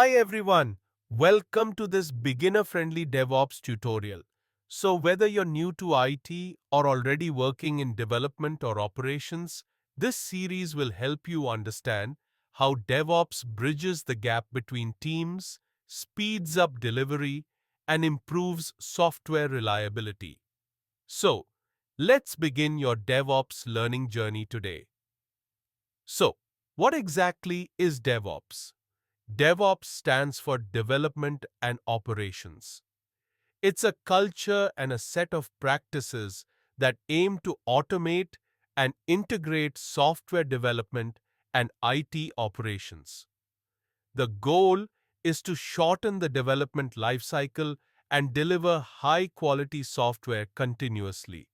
Hi everyone, welcome to this beginner-friendly DevOps tutorial. So whether you're new to IT or already working in development or operations, this series will help you understand how DevOps bridges the gap between teams, speeds up delivery, and improves software reliability. So, let's begin your DevOps learning journey today. So, what exactly is DevOps? DevOps stands for Development and Operations. It's a culture and a set of practices that aim to automate and integrate software development and IT operations. The goal is to shorten the development lifecycle and deliver high-quality software continuously.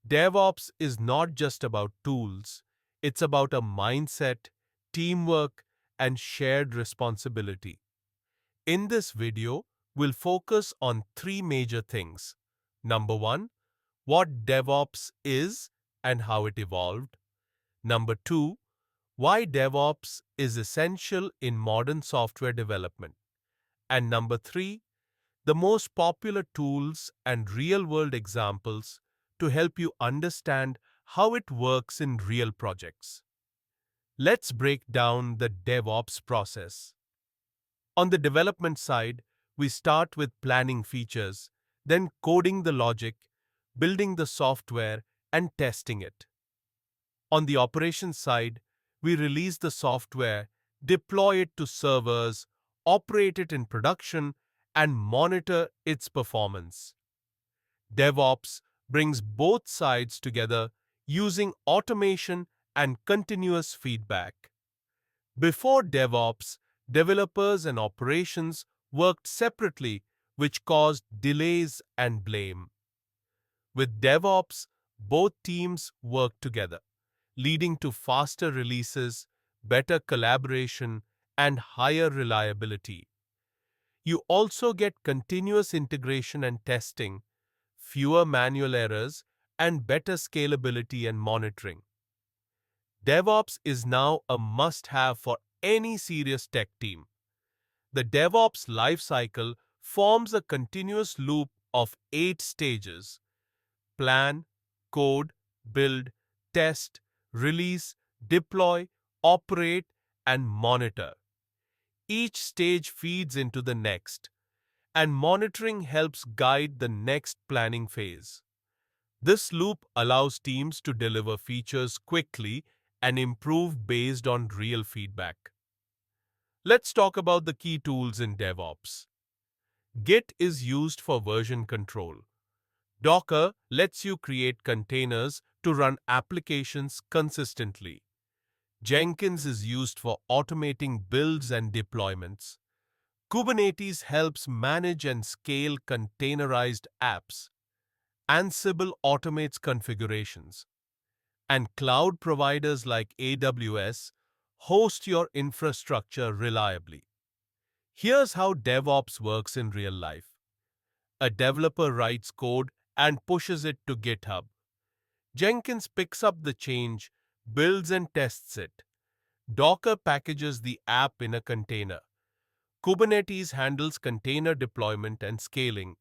DevOps is not just about tools, it's about a mindset, teamwork, and shared responsibility. In this video, we'll focus on three major things. Number one, what DevOps is and how it evolved. Number two, why DevOps is essential in modern software development. And number three, the most popular tools and real-world examples to help you understand how it works in real projects. Let's break down the DevOps process. On the development side, we start with planning features, then coding the logic, building the software, and testing it. On the operations side, we release the software, deploy it to servers, operate it in production, and monitor its performance. DevOps brings both sides together using automation and continuous feedback. Before DevOps, developers and operations worked separately, which caused delays and blame. With DevOps, both teams work together, leading to faster releases, better collaboration, and higher reliability. You also get continuous integration and testing, fewer manual errors, and better scalability and monitoring. DevOps is now a must-have for any serious tech team. The DevOps lifecycle forms a continuous loop of 8 stages: plan, code, build, test, release, deploy, operate, and monitor. Each stage feeds into the next, and monitoring helps guide the next planning phase. This loop allows teams to deliver features quickly and improve based on real feedback. Let's talk about the key tools in DevOps. Git is used for version control. Docker lets you create containers to run applications consistently. Jenkins is used for automating builds and deployments. Kubernetes helps manage and scale containerized apps. Ansible automates configurations. And cloud providers like AWS host your infrastructure reliably. Here's how DevOps works in real life. A developer writes code and pushes it to GitHub. Jenkins picks up the change, builds and tests it. Docker packages the app in a container. Kubernetes handles container deployment and scaling.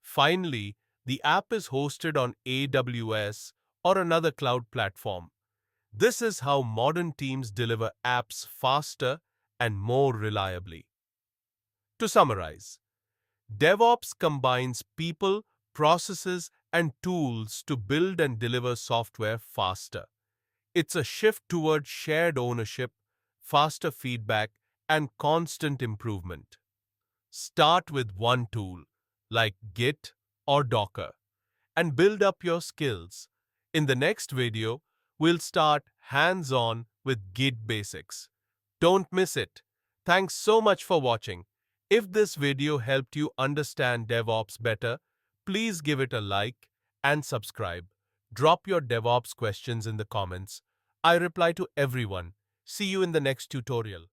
Finally, the app is hosted on AWS or another cloud platform. This is how modern teams deliver apps faster and more reliably. To summarize, DevOps combines people, processes, and tools to build and deliver software faster. It's a shift toward shared ownership, faster feedback, and constant improvement. Start with one tool, like Git or Docker, and build up your skills. In the next video, we'll start hands-on with Git basics. Don't miss it. Thanks so much for watching. If this video helped you understand DevOps better, please give it a like and subscribe. Drop your DevOps questions in the comments. I reply to everyone. See you in the next tutorial.